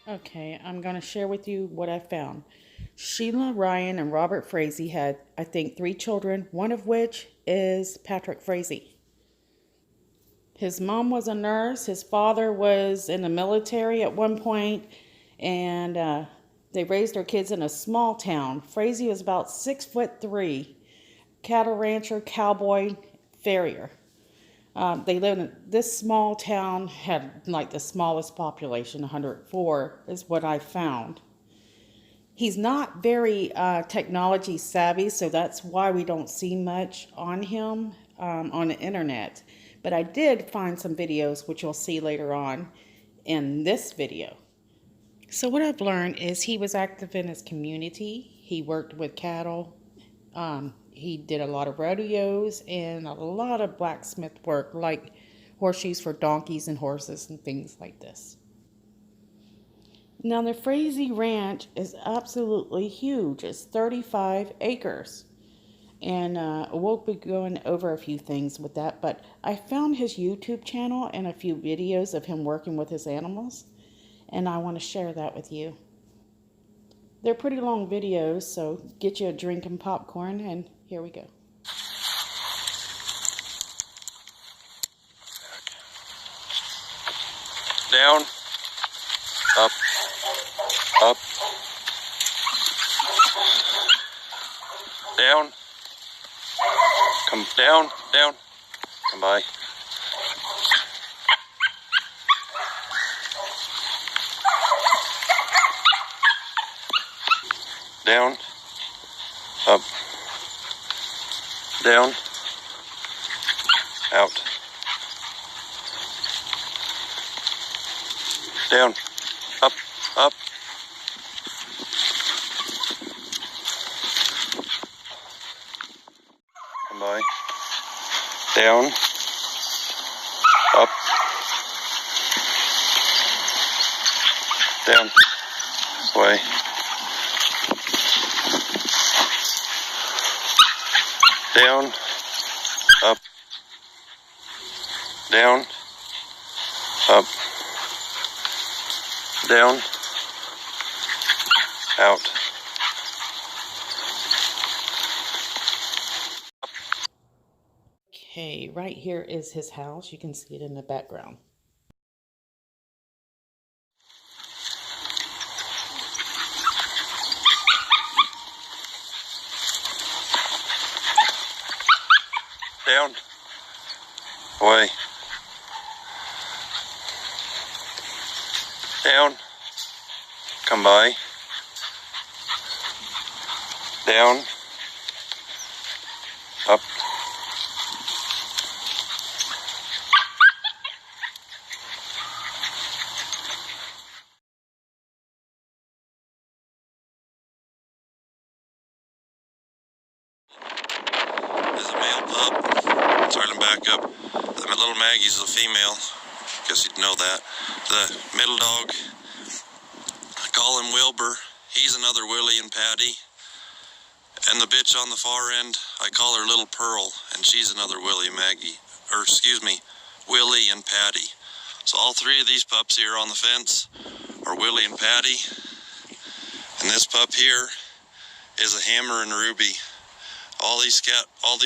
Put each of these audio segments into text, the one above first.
Okay, I'm going to share with you what I found. Sheila Ryan and Robert Frazee had, I think, 3 children, one of which is Patrick Frazee. His mom was a nurse. His father was in the military at one point, and they raised their kids in a small town. Frazee was about 6'3", cattle rancher, cowboy, farrier. They lived in this small town, had like the smallest population, 104 is what I found. He's not very technology savvy, so that's why we don't see much on him on the internet. But I did find some videos, which you'll see later on in this video. So what I've learned is he was active in his community. He worked with cattle. He did a lot of rodeos and a lot of blacksmith work, like horseshoes for donkeys and horses and things like this. Now, the Frazee Ranch is absolutely huge. It's 35 acres. And we'll be going over a few things with that. But I found his YouTube channel and a few videos of him working with his animals. And I want to share that with you. They're pretty long videos, so get you a drink and popcorn, and here we go. Down, up, up, down, come down, down, come by. Down, up, down, out, down, up, up, come by, down, up, down, this way, down, up, down, up, down, out. Okay, right here is his house. You can see it in the background. Down, away, down, come by, down, up, is a male pup. Sorry to back up. The little Maggie's a female. Guess you'd know that. The middle dog, I call him Wilbur. He's another Willie and Patty. And the bitch on the far end, I call her Little Pearl, and she's another Willie and Maggie. Or excuse me, Willie and Patty. So all 3 of these pups here on the fence are Willie and Patty. And this pup here is a Hammer and Ruby. All these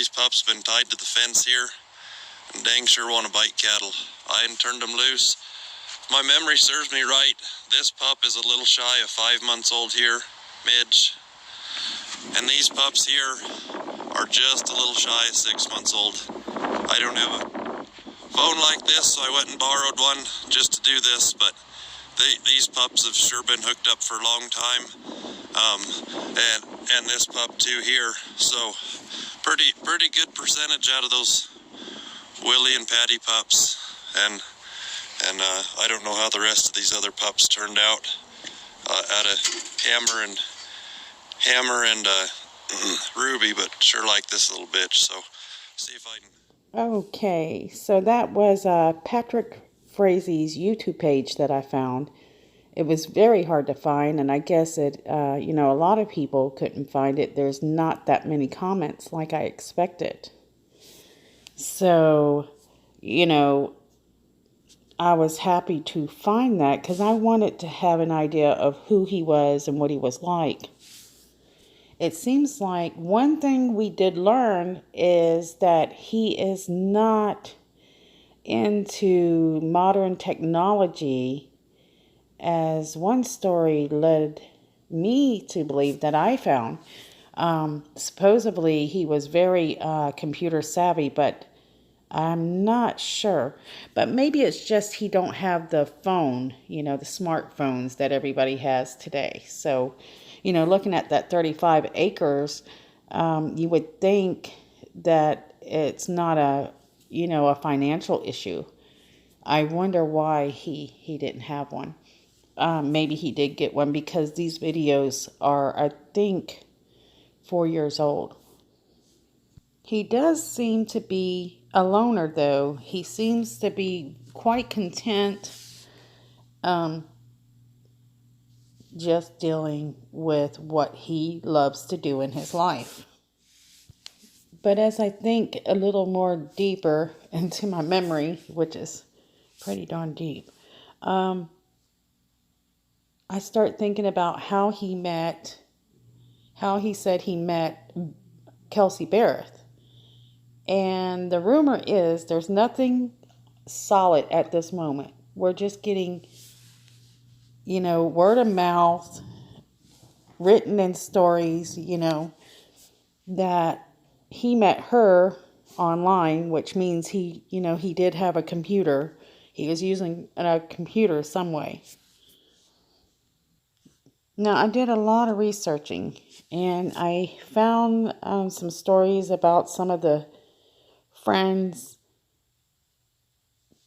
pups have been tied to the fence here, and dang sure want to bite cattle. I hadn't turned them loose. If my memory serves me right, this pup is a little shy of 5 months old here, Midge. And these pups here are just a little shy of 6 months old. I don't have a phone like this, so I went and borrowed one just to do this, but these pups have sure been hooked up for a long time. And this pup too here. So pretty good percentage out of those Willie and Patty pups. And I don't know how the rest of these other pups turned out out of Hammer and Ruby, but sure like this little bitch. So see if I can. Okay, so that was Patrick Frazee's YouTube page that I found. It was very hard to find, and I guess a lot of people couldn't find it. There's not that many comments like I expected. So, I was happy to find that because I wanted to have an idea of who he was and what he was like. It seems like one thing we did learn is that he is not into modern technology, as one story led me to believe that I found. Supposedly he was very computer savvy, but I'm not sure. But maybe it's just he don't have the phone, the smartphones that everybody has today. So, looking at that 35 acres, you would think that it's not a financial issue. I wonder why he didn't have one. Maybe he did get one because these videos are, I think, 4 years old. He does seem to be a loner, though. He seems to be quite content just dealing with what he loves to do in his life. But as I think a little more deeper into my memory, which is pretty darn deep, I start thinking about how he said he met Kelsey Barrett. And the rumor is there's nothing solid at this moment. We're just getting, word of mouth, written in stories, that he met her online, which means he did have a computer. He was using a computer some way. Now, I did a lot of researching, and I found some stories about some of the friends'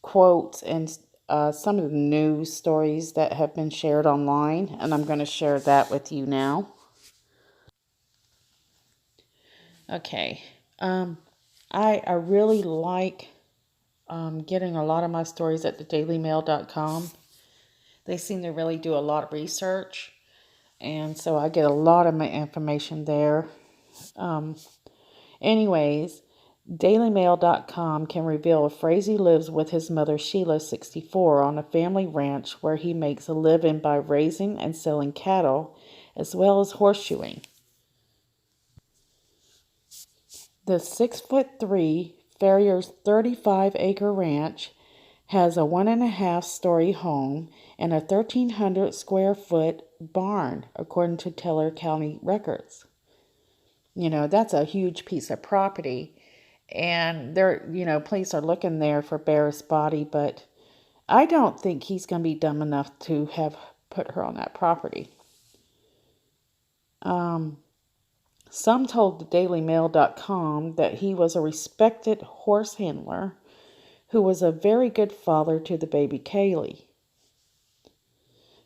quotes and some of the news stories that have been shared online, and I'm going to share that with you now. Okay. I really like getting a lot of my stories at thedailymail.com. They seem to really do a lot of research, and so I get a lot of my information there. Anyways, DailyMail.com can reveal Frazee lives with his mother Sheila, 64, on a family ranch where he makes a living by raising and selling cattle, as well as horseshoeing. The 6'3" Farrier's 35-acre ranch has a 1.5-story home and a 1,300 square foot barn, according to Teller County records. That's a huge piece of property. And police are looking there for Barrett's body, but I don't think he's going to be dumb enough to have put her on that property. Some told thedailymail.com that he was a respected horse handler who was a very good father to the baby Kaylee.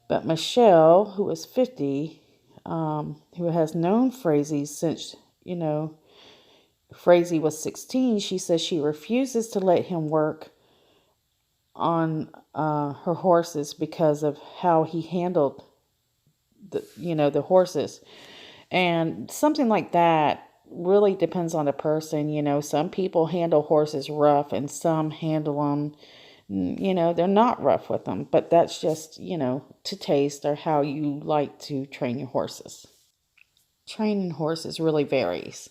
But Michelle, who is 50, who has known Frazee since, Frazee was 16, she says she refuses to let him work on her horses because of how he handled the horses. And something like that really depends on the person. Some people handle horses rough and some handle them, they're not rough with them. But that's just, to taste or how you like to train your horses. Training horses really varies.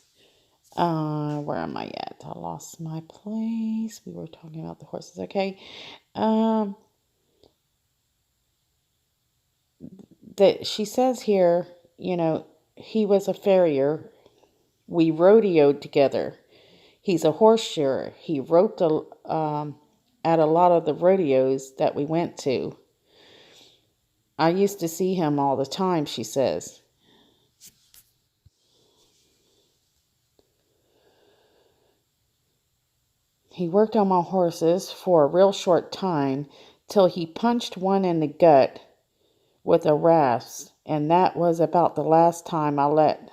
Where am I at? I lost my place. We were talking about the horses. Okay. That she says here, he was a farrier. We rodeoed together. He's a horse shearer. He roped at a lot of the rodeos that we went to. I used to see him all the time, she says. He worked on my horses for a real short time till he punched one in the gut with a rasp, and that was about the last time I let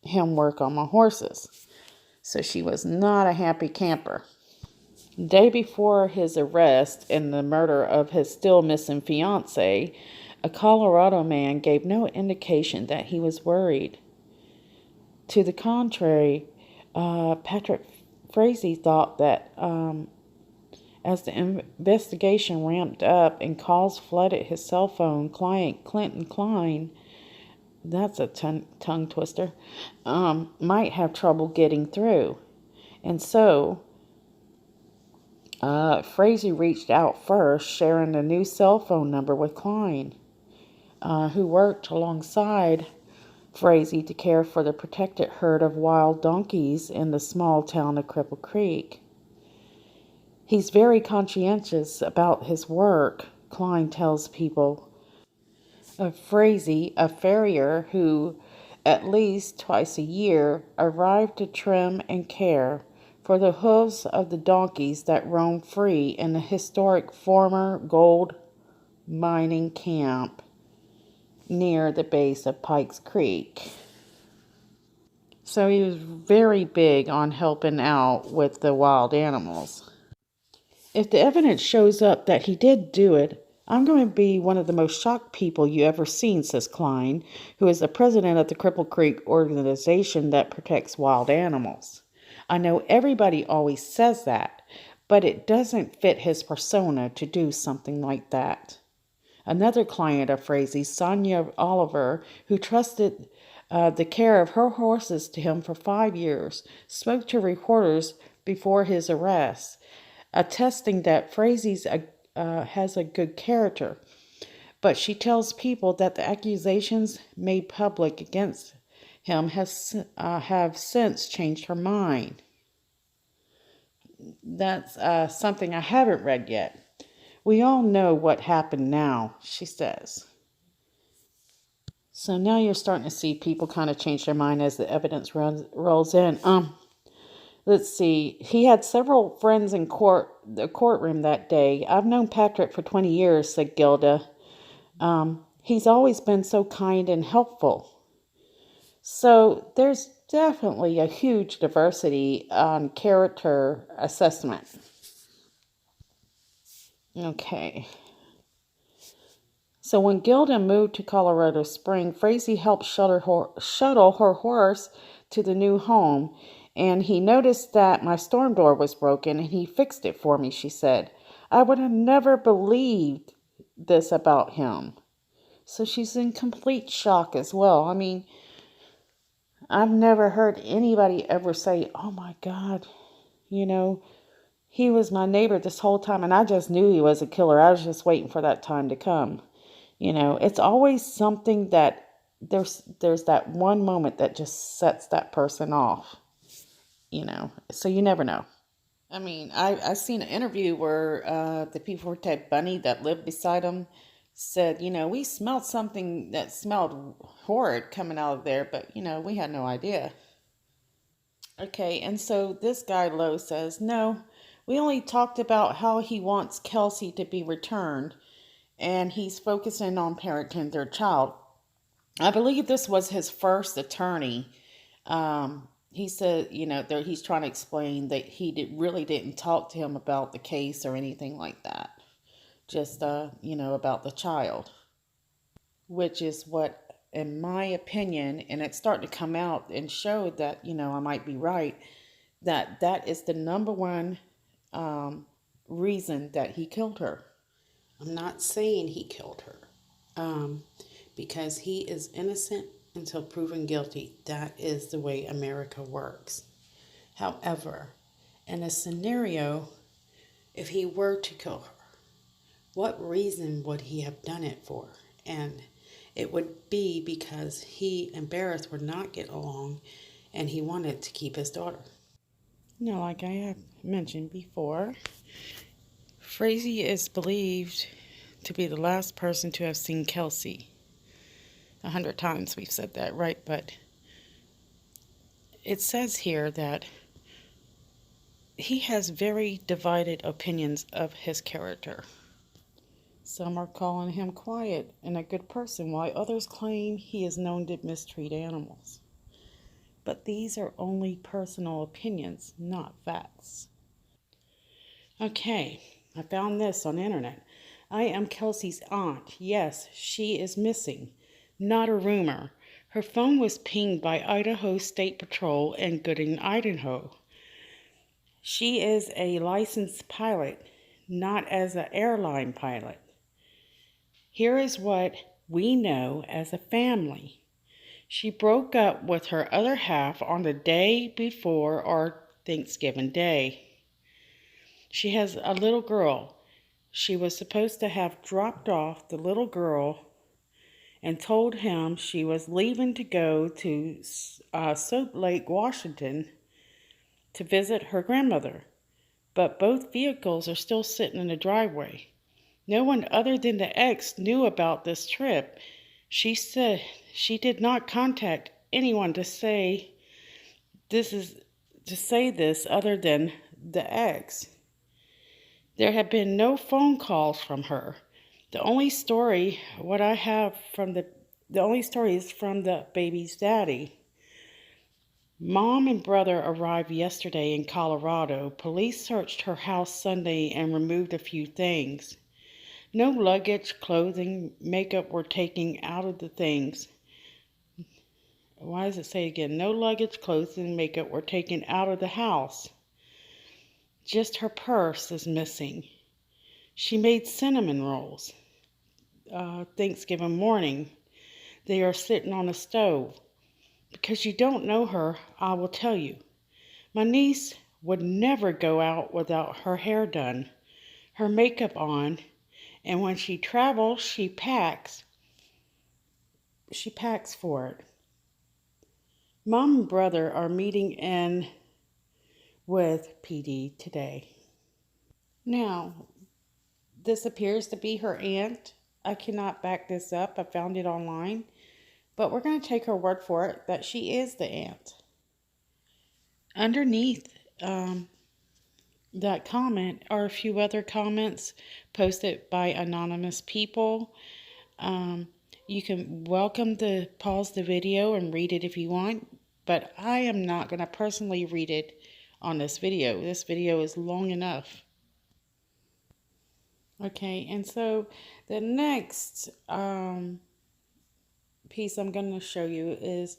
him work on my horses. So she was not a happy camper. The day before his arrest and the murder of his still missing fiancée, a Colorado man gave no indication that he was worried. To the contrary, Patrick Frazee thought that As the investigation ramped up and calls flooded his cell phone, client Clinton Klein, that's a tongue twister, might have trouble getting through. And so Frazee reached out first, sharing a new cell phone number with Klein, who worked alongside Frazee to care for the protected herd of wild donkeys in the small town of Cripple Creek. He's very conscientious about his work, Klein tells people of Frazee, a farrier who, at least twice a year, arrived to trim and care for the hooves of the donkeys that roam free in the historic former gold mining camp near the base of Pikes Creek. So he was very big on helping out with the wild animals. If the evidence shows up that he did do it, I'm going to be one of the most shocked people you ever seen, says Klein, who is the president of the Cripple Creek organization that protects wild animals. I know everybody always says that, but it doesn't fit his persona to do something like that. Another client of Frazee, Sonia Oliver, who trusted the care of her horses to him for 5 years, spoke to reporters before his arrest, attesting that Frazee has a good character. But she tells people that the accusations made public against him have since changed her mind. That's something I haven't read yet. We all know what happened now, she says. So now you're starting to see people kind of change their mind as the evidence rolls in. Let's see. He had several friends in the courtroom that day. I've known Patrick for 20 years, said Gilda. He's always been so kind and helpful. So there's definitely a huge diversity on character assessment. Okay. So when Gilda moved to Colorado Springs, Frazee helped shuttle her horse to the new home, and he noticed that my storm door was broken, and he fixed it for me, she said. I would have never believed this about him. So she's in complete shock as well. I mean, I've never heard anybody ever say, oh my God, he was my neighbor this whole time, and I just knew he was a killer. I was just waiting for that time to come. It's always something that there's that one moment that just sets that person off, so you never know. I mean, I've seen an interview where the people for Ted Bundy that lived beside him said, we smelled something that smelled horrid coming out of there, but, we had no idea. Okay, and so this guy, Lowe, says, no, we only talked about how he wants Kelsey to be returned, and he's focusing on parenting their child. I believe this was his first attorney. He said, he's trying to explain that he really didn't talk to him about the case or anything like that. Just, about the child. Which is what, in my opinion, and it's starting to come out and show that, I might be right, that is the number one reason that he killed her. I'm not saying he killed her, because he is innocent until proven guilty. That is the way America works. However, in a scenario, if he were to kill her, what reason would he have done it for? And it would be because he and Barrett would not get along, and he wanted to keep his daughter. Like I have mentioned before, Frazee is believed to be the last person to have seen Kelsey. 100 times we've said that, right? But it says here that he has very divided opinions of his character. Some are calling him quiet and a good person, while others claim he is known to mistreat animals. But these are only personal opinions, not facts. Okay, I found this on the internet. I am Kelsey's aunt. Yes, she is missing. Not a rumor. Her phone was pinged by Idaho State Patrol in Gooding, Idaho. She is a licensed pilot not as an airline pilot. Here is what we know as a family. She broke up with her other half on the day before our Thanksgiving Day. She has a little girl. She was supposed to have dropped off the little girl and told him she was leaving to go to Soap Lake, Washington to visit her grandmother. But both vehicles are still sitting in the driveway. No one other than the ex knew about this trip. She said she did not contact anyone to say this other than the ex. There have been no phone calls from her. The only story is from the baby's daddy. Mom and brother arrived yesterday in Colorado. Police searched her house Sunday and removed a few things. No luggage, clothing, makeup were taken out of the things. Why does it say again? No luggage, clothing, makeup were taken out of the house. Just her purse is missing. She made cinnamon rolls Thanksgiving morning. They are sitting on a stove. Because you don't know her, I will tell you. My niece would never go out without her hair done, her makeup on, and when she travels, she packs. She packs for it. Mom and brother are meeting in with PD today. Now, this appears to be her aunt. I cannot back this up. I found it online. But we're going to take her word for it that she is the aunt. Underneath that comment are a few other comments posted by anonymous people. You can welcome to pause the video and read it if you want, but I am not going to personally read it on this video. This video is long enough. Okay, and so the next piece I'm going to show you is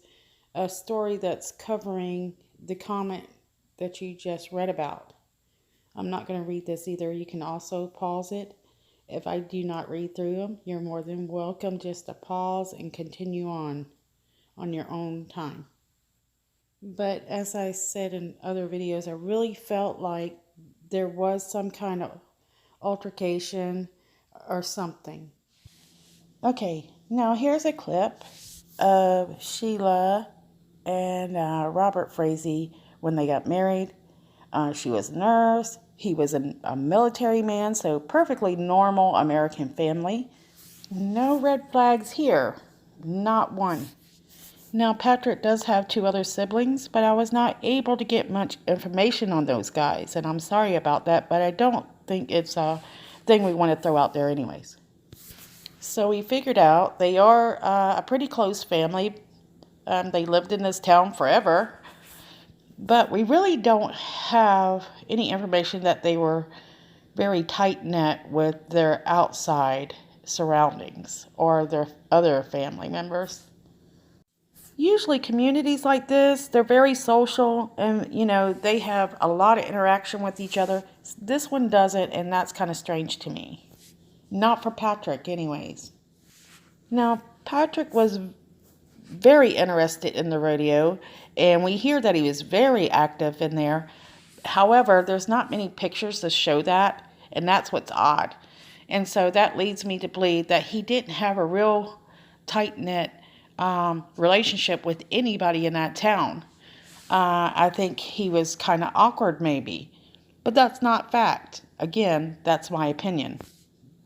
a story that's covering the comment that you just read about. I'm not going to read this either. You can also pause it. If I do not read through them, you're more than welcome just to pause and continue on your own time. But as I said in other videos, I really felt like there was some kind of altercation or something. Okay, now here's a clip of Sheila and Robert Frazee when they got married. She was a nurse. He was a military man, so perfectly normal American family. No red flags here. Not one. Now, Patrick does have 2 other siblings, but I was not able to get much information on those guys, and I'm sorry about that, but I don't think it's a thing we want to throw out there anyways. So we figured out they are a pretty close family. They lived in this town forever. But we really don't have any information that they were very tight-knit with their outside surroundings or their other family members. Usually communities like this, they're very social and, they have a lot of interaction with each other. This one doesn't, and that's kind of strange to me. Not for Patrick, anyways. Now, Patrick was very interested in the rodeo, and we hear that he was very active in there. However, there's not many pictures to show that, and that's what's odd. And so that leads me to believe that he didn't have a real tight-knit relationship with anybody in that town. I think he was kind of awkward maybe, but that's not fact. Again, that's my opinion.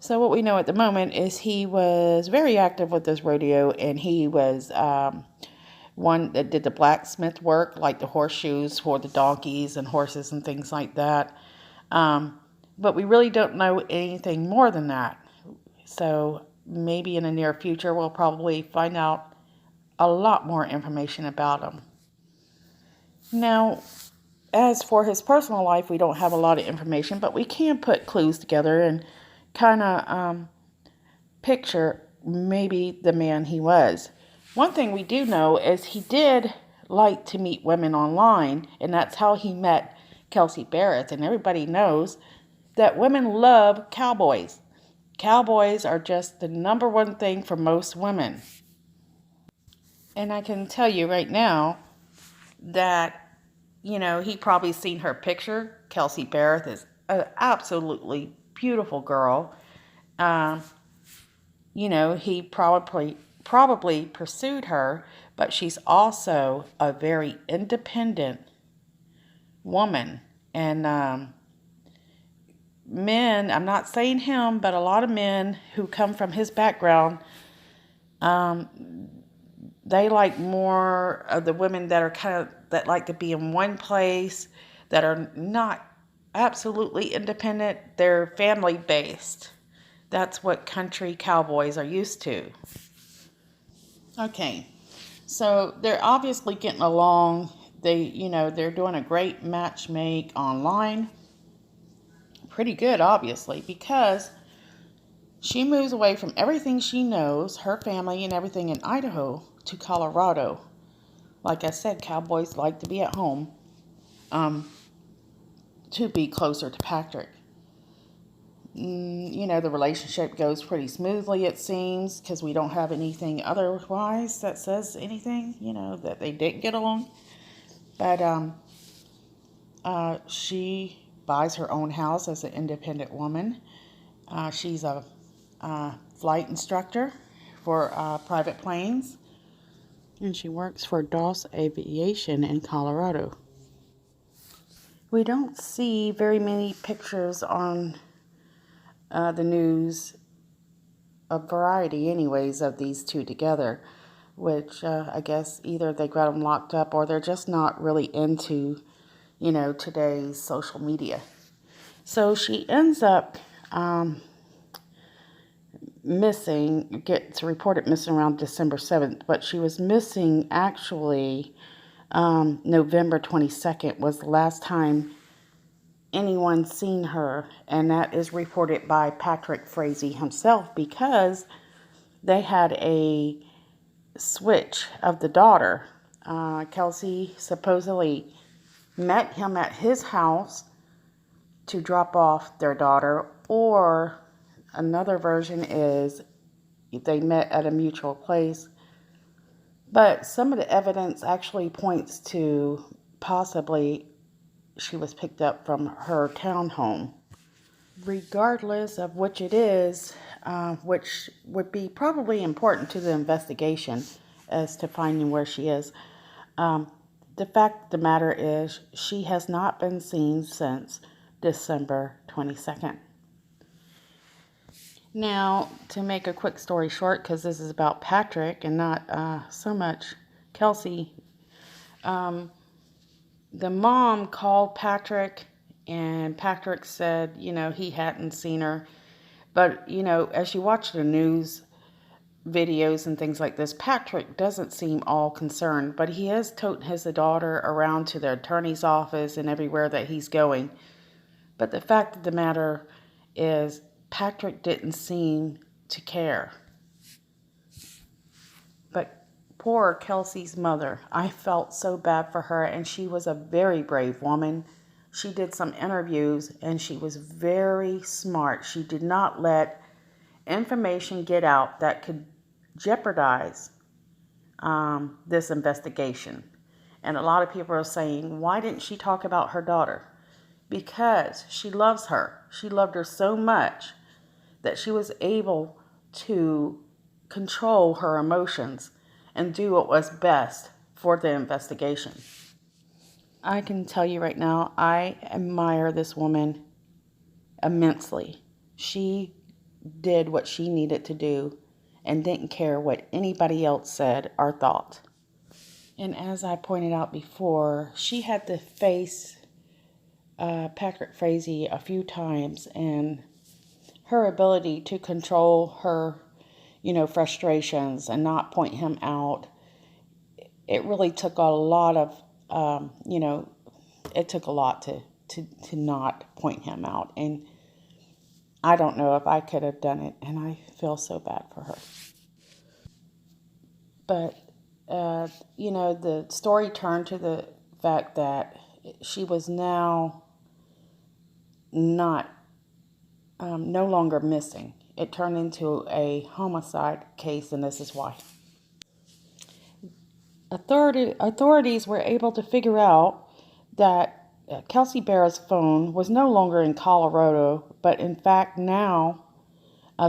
So what we know at the moment is he was very active with this rodeo, and he was one that did the blacksmith work, like the horseshoes for the donkeys and horses and things like that. But we really don't know anything more than that. So maybe in the near future, we'll probably find out a lot more information about him. Now, as for his personal life, we don't have a lot of information, but we can put clues together and kind of picture maybe the man he was. One thing we do know is he did like to meet women online, and that's how he met Kelsey Barrett. And everybody knows that women love cowboys. Cowboys are just the number one thing for most women. And I can tell you right now that, he probably seen her picture. Kelsey Barrett is an absolutely beautiful girl. Um, he probably pursued her, but she's also a very independent woman. And men, I'm not saying him, but a lot of men who come from his background, um, they like more of the women that are that like to be in one place, that are not absolutely independent. They're family based. That's what country cowboys are used to. Okay, so they're obviously getting along. They're doing a great match make online. Pretty good, obviously, because she moves away from everything she knows, her family and everything in Idaho, to Colorado. Like I said, cowboys like to be at home, um, to be closer to Patrick. The relationship goes pretty smoothly, it seems, because we don't have anything otherwise that says anything, that they didn't get along. But she buys her own house as an independent woman. She's a flight instructor for private planes, and she works for Doss Aviation in Colorado. We don't see very many pictures on the news, a variety anyways, of these two together, which I guess either they got them locked up or they're just not really into, today's social media. So she ends up gets reported missing around December 7th, but she was missing actually November 22nd was the last time anyone seen her, and that is reported by Patrick Frazee himself, because they had a switch of the daughter. Kelsey supposedly met him at his house to drop off their daughter, or another version is they met at a mutual place. But some of the evidence actually points to possibly she was picked up from her townhome. Regardless of which it is, which would be probably important to the investigation as to finding where she is, the fact of the matter is she has not been seen since December 22nd. Now, to make a quick story short, because this is about Patrick and not so much Kelsey, the mom called Patrick, and Patrick said, he hadn't seen her. But, as you watch the news videos and things like this, Patrick doesn't seem all concerned, but he has toted his daughter around to the attorney's office and everywhere that he's going. But the fact of the matter is, Patrick didn't seem to care. But poor Kelsey's mother, I felt so bad for her, and she was a very brave woman. She did some interviews, and she was very smart. She did not let information get out that could jeopardize this investigation. And a lot of people are saying, why didn't she talk about her daughter? Because she loves her. She loved her so much that she was able to control her emotions and do what was best for the investigation. I can tell you right now, I admire this woman immensely. She did what she needed to do and didn't care what anybody else said or thought. And as I pointed out before, she had to face Patrick Frazee a few times, and her ability to control her, frustrations and not point him out, it really took a lot of, it took a lot to not point him out. And I don't know if I could have done it, and I feel so bad for her. But, the story turned to the fact that she was now not no longer missing. It turned into a homicide case, and this is why. Authorities were able to figure out that Kelsey Barrett's phone was no longer in Colorado, but in fact now,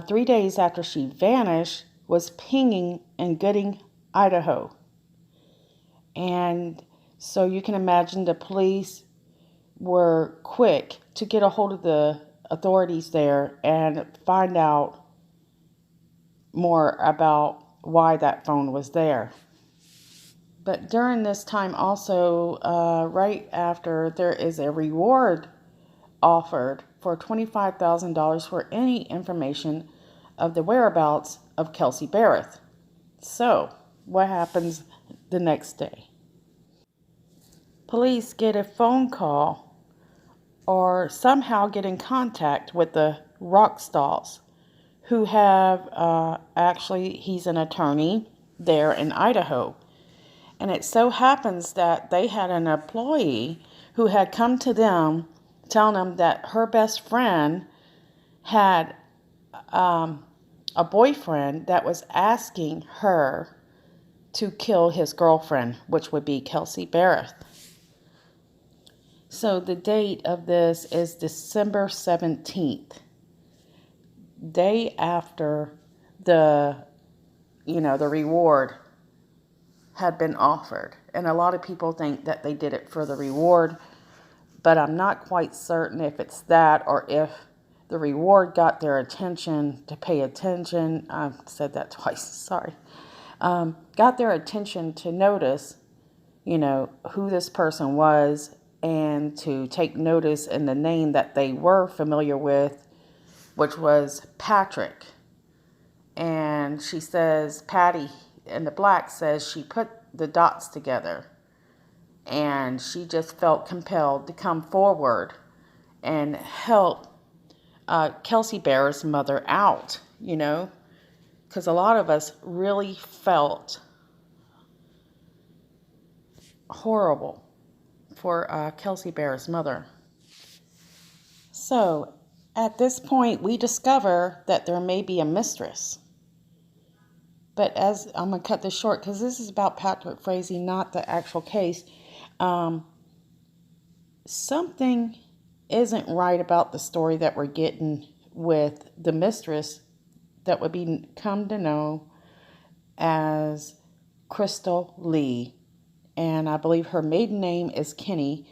3 days after she vanished, was pinging in Gooding, Idaho. And so you can imagine the police were quick to get a hold of the authorities there and find out more about why that phone was there. But during this time also, right after, there is a reward offered for $25,000 for any information of the whereabouts of Kelsey Barrett. So, what happens the next day? Police get a phone call or somehow get in contact with the Rockstalls, who have, actually, he's an attorney there in Idaho. And it so happens that they had an employee who had come to them telling them that her best friend had a boyfriend that was asking her to kill his girlfriend, which would be Kelsey Barrett. So the date of this is December 17th, day after the reward had been offered. And a lot of people think that they did it for the reward, but I'm not quite certain if it's that or if the reward got their attention to pay attention. I said that twice, sorry. Got their attention to notice, who this person was and to take notice in the name that they were familiar with, which was Patrick. And she says, Patty in the black says she put the dots together and she just felt compelled to come forward and help Kelsey Barrett's mother out, because a lot of us really felt horrible for Kelsey Barrett's mother. So at this point, we discover that there may be a mistress. But as I'm going to cut this short because this is about Patrick Frazee, not the actual case. Something isn't right about the story that we're getting with the mistress that would be come to know as Krystal Lee. And I believe her maiden name is Kinney.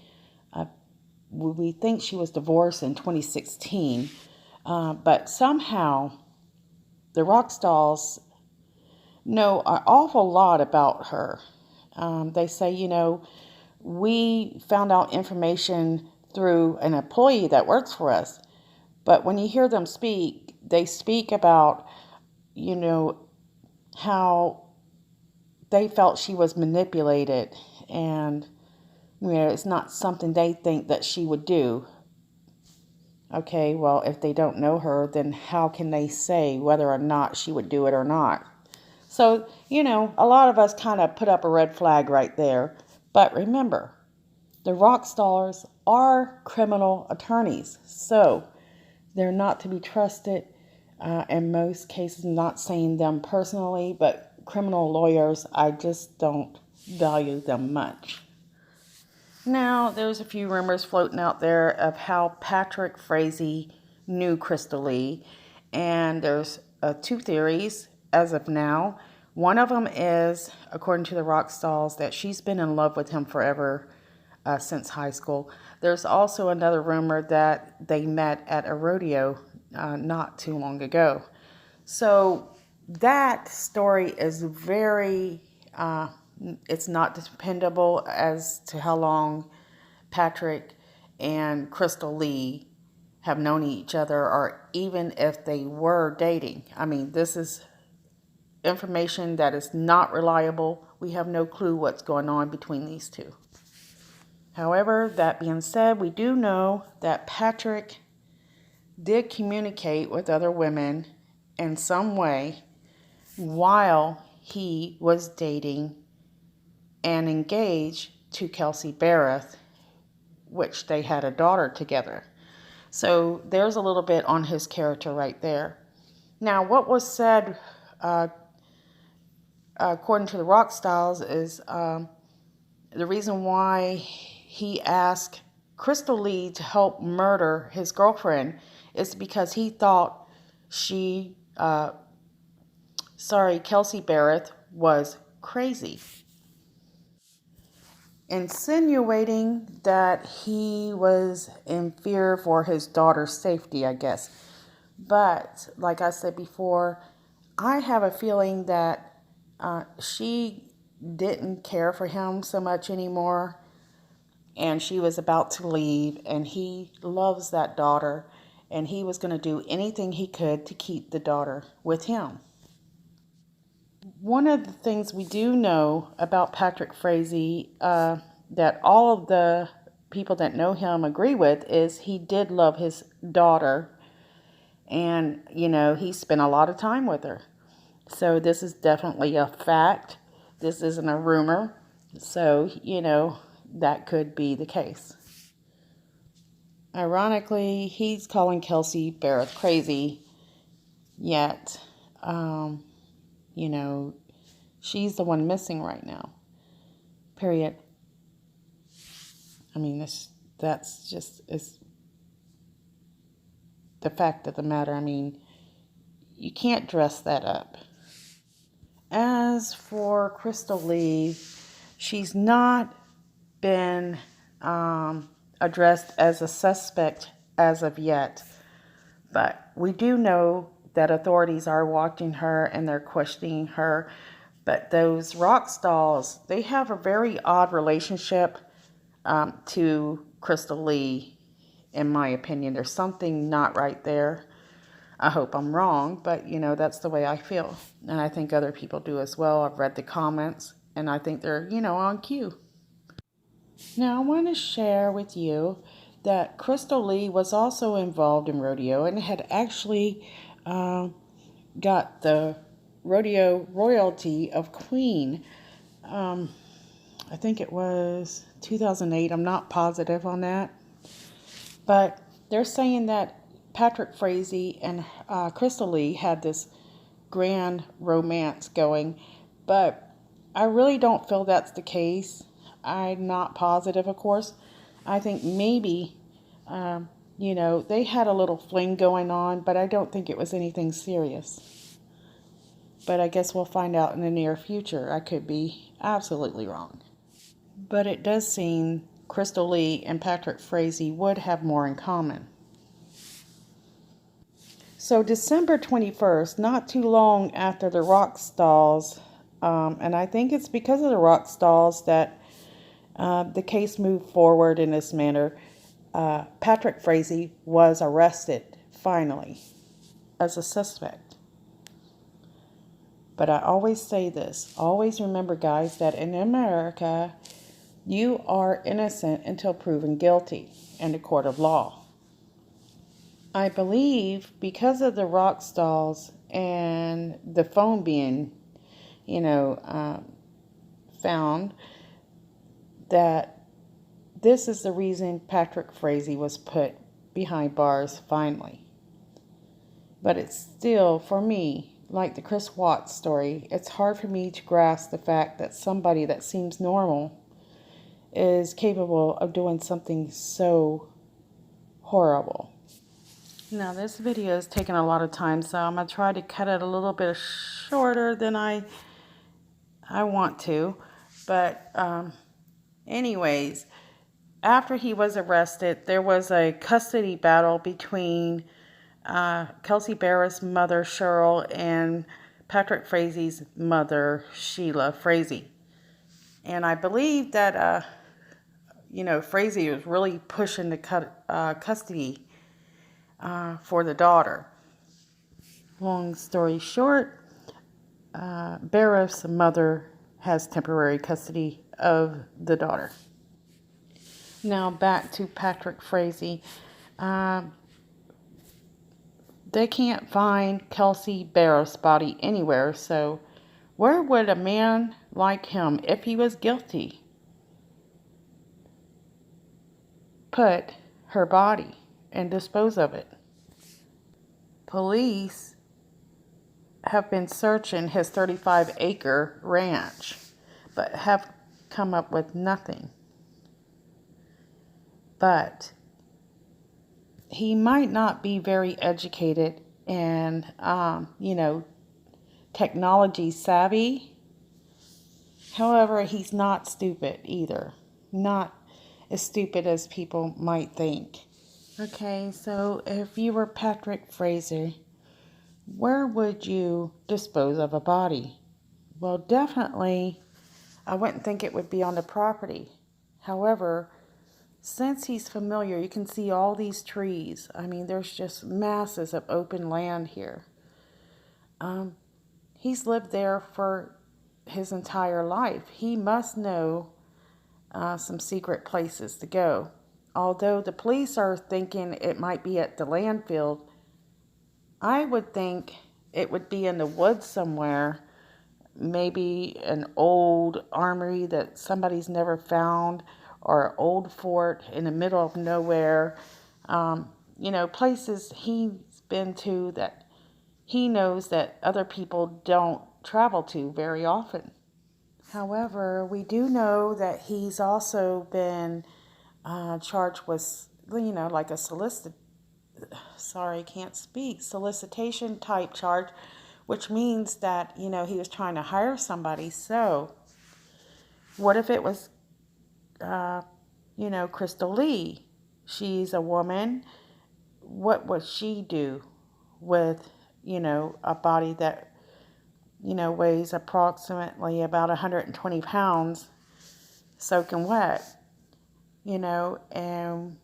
We think she was divorced in 2016. But somehow the Rockstalls know an awful lot about her. They say, we found out information through an employee that works for us. But when you hear them speak, they speak about, how they felt she was manipulated. And, it's not something they think that she would do. Okay, well, if they don't know her, then how can they say whether or not she would do it or not? So, a lot of us kind of put up a red flag right there. But remember, the Rockstars are criminal attorneys. So, they're not to be trusted. In most cases, not saying them personally, but criminal lawyers, I just don't value them much. Now, there's a few rumors floating out there of how Patrick Frazee knew Krystal Lee. And there's 2 theories as of now. One of them is, according to the Rockstalls, that she's been in love with him forever since high school. There's also another rumor that they met at a rodeo not too long ago. So that story is very, it's not dependable as to how long Patrick and Krystal Lee have known each other, or even if they were dating. I mean, this is information that is not reliable. We have no clue what's going on between these two. However, that being said, we do know that Patrick did communicate with other women in some way while he was dating and engaged to Kelsey Barrett, which they had a daughter together. So there's a little bit on his character right there. Now, what was said, according to the Rock Styles, is the reason why he asked Krystal Lee to help murder his girlfriend is because he thought Kelsey Barrett was crazy, insinuating that he was in fear for his daughter's safety, I guess. But like I said before, I have a feeling that she didn't care for him so much anymore, and she was about to leave, and he loves that daughter, and he was going to do anything he could to keep the daughter with him. One of the things we do know about Patrick Frazee, that all of the people that know him agree with, is he did love his daughter, and he spent a lot of time with her. So this is definitely a fact. This isn't a rumor. So that could be the case. Ironically, he's calling Kelsey Barrett crazy, yet she's the one missing right now. Period. I mean, that's just is the fact of the matter. I mean, you can't dress that up. As for Krystal Lee, she's not been addressed as a suspect as of yet, but we do know that authorities are watching her and they're questioning her. But those rock stars, they have a very odd relationship to Krystal Lee, in my opinion. There's something not right there. I hope I'm wrong, but that's the way I feel. And I think other people do as well. I've read the comments, and I think they're, on cue. Now, I want to share with you that Krystal Lee was also involved in rodeo and had actually got the rodeo royalty of Queen. I think it was 2008. I'm not positive on that. But they're saying that Patrick Frazee and Krystal Lee had this grand romance going. But I really don't feel that's the case. I'm not positive, of course. I think maybe, they had a little fling going on, but I don't think it was anything serious. But I guess we'll find out in the near future. I could be absolutely wrong. But it does seem Krystal Lee and Patrick Frazee would have more in common. So December 21st, not too long after the rock stalls, and I think it's because of the rock stalls that the case moved forward in this manner, Patrick Frazee was arrested, finally, as a suspect. But I always say this, always remember, guys, that in America, you are innocent until proven guilty in the court of law. I believe because of the rock stalls and the phone being, found, that this is the reason Patrick Frazee was put behind bars finally. But it's still, for me, like the Chris Watts story, it's hard for me to grasp the fact that somebody that seems normal is capable of doing something so horrible. Now, this video is taking a lot of time, so I'm going to try to cut it a little bit shorter than I want to. But anyways, after he was arrested, there was a custody battle between Kelsey Barrett's mother, Cheryl, and Patrick Frazee's mother, Sheila Frazee. And I believe that, Frazee was really pushing the custody for the daughter. Long story short, Barrett's mother has temporary custody of the daughter. Now back to Patrick Frazee. They can't find Kelsey Barrett's body anywhere, so where would a man like him, if he was guilty, put her body? and dispose of it. Police have been searching his 35-acre ranch, but have come up with nothing. But he might not be very educated and, technology savvy. However, he's not stupid either. Not as stupid as people might think. Okay, so if you were Patrick Frazee, where would you dispose of a body? Well, definitely, I wouldn't think it would be on the property. However, since he's familiar, you can see all these trees. I mean, there's just masses of open land here. He's lived there for his entire life. He must know some secret places to go. Although the police are thinking it might be at the landfill, I would think it would be in the woods somewhere. Maybe an old armory that somebody's never found, or an old fort in the middle of nowhere. Places he's been to that he knows that other people don't travel to very often. However, we do know that he's also been charged with, like a solicitation type charge, which means that, he was trying to hire somebody. So what if it was, Krystal Lee? She's a woman. What would she do with, a body that, weighs approximately about 120 pounds soaking wet, and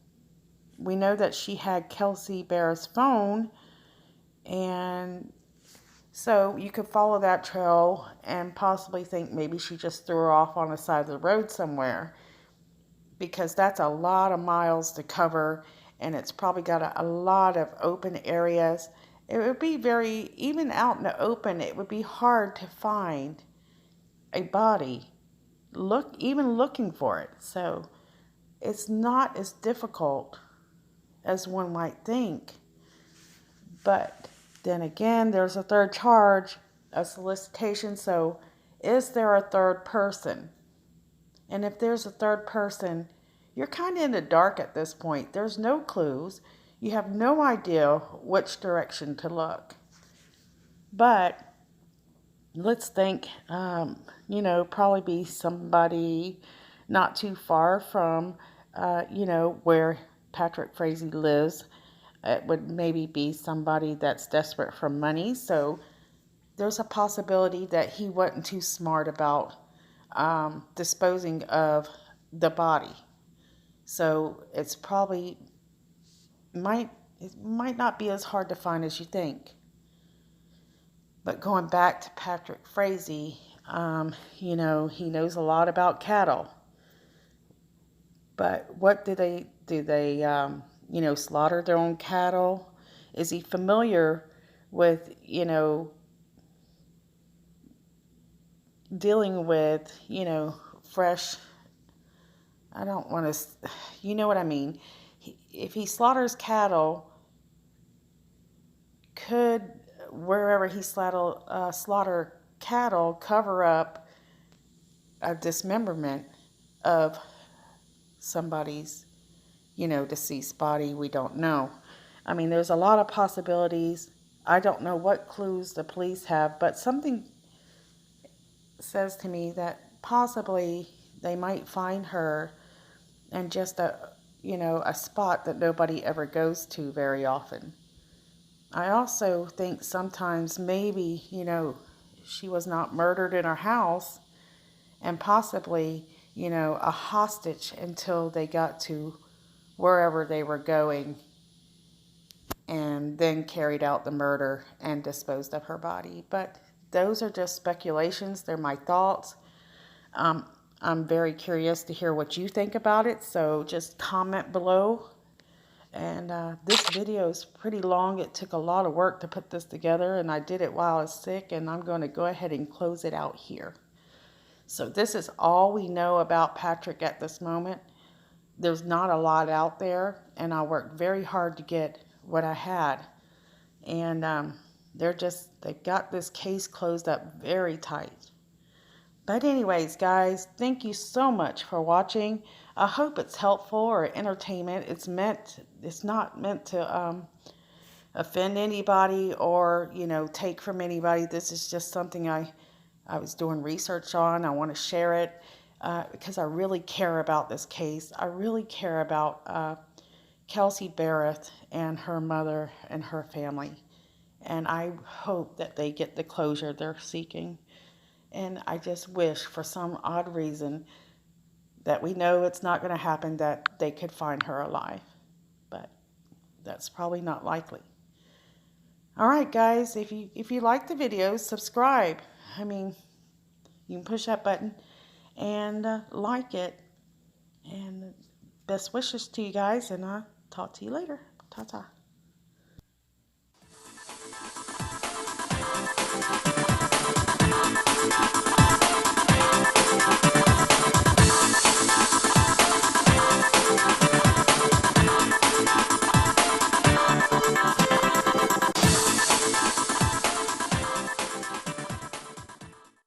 we know that she had Kelsey Bear's phone, and so you could follow that trail and possibly think maybe she just threw her off on the side of the road somewhere, because that's a lot of miles to cover, and it's probably got a lot of open areas. It would be even out in the open, it would be hard to find a body, looking for it. So it's not as difficult as one might think. But then again, there's a third charge, a solicitation. So is there a third person? And if there's a third person, you're kind of in the dark at this point. There's no clues. You have no idea which direction to look. But let's think, probably be somebody not too far from, where Patrick Frazee lives. It would maybe be somebody that's desperate for money. So there's a possibility that he wasn't too smart about disposing of the body. So it's probably it might not be as hard to find as you think. But going back to Patrick Frazee, he knows a lot about cattle. But what do they do? They slaughter their own cattle? Is he familiar with dealing with fresh? I don't want to. You know what I mean. If he slaughters cattle, could wherever he slaughter cattle cover up a dismemberment of somebody's, deceased body? We don't know. I mean, there's a lot of possibilities. I don't know what clues the police have, but something says to me that possibly they might find her in just a spot that nobody ever goes to very often. I also think sometimes maybe, she was not murdered in her house, and possibly, a hostage until they got to wherever they were going, and then carried out the murder and disposed of her body. But those are just speculations. They're my thoughts. I'm very curious to hear what you think about it, so just comment below. And this video is pretty long. It took a lot of work to put this together, and I did it while I was sick, and I'm going to go ahead and close it out here. So this is all we know about Patrick at this moment. there's not a lot out there, and I worked very hard to get what I had. And they've got this case closed up very tight. But anyways, guys, thank you so much for watching. I hope it's helpful or entertainment. It's not meant to offend anybody or, take from anybody. This is just something I was doing research on. I want to share it because I really care about this case. I really care about Kelsey Barrett and her mother and her family. And I hope that they get the closure they're seeking. And I just wish, for some odd reason, that we know it's not going to happen, that they could find her alive. But that's probably not likely. All right, guys, if you like the video, subscribe. I mean, you can push that button and like it. And best wishes to you guys, and I'll talk to you later. Ta-ta.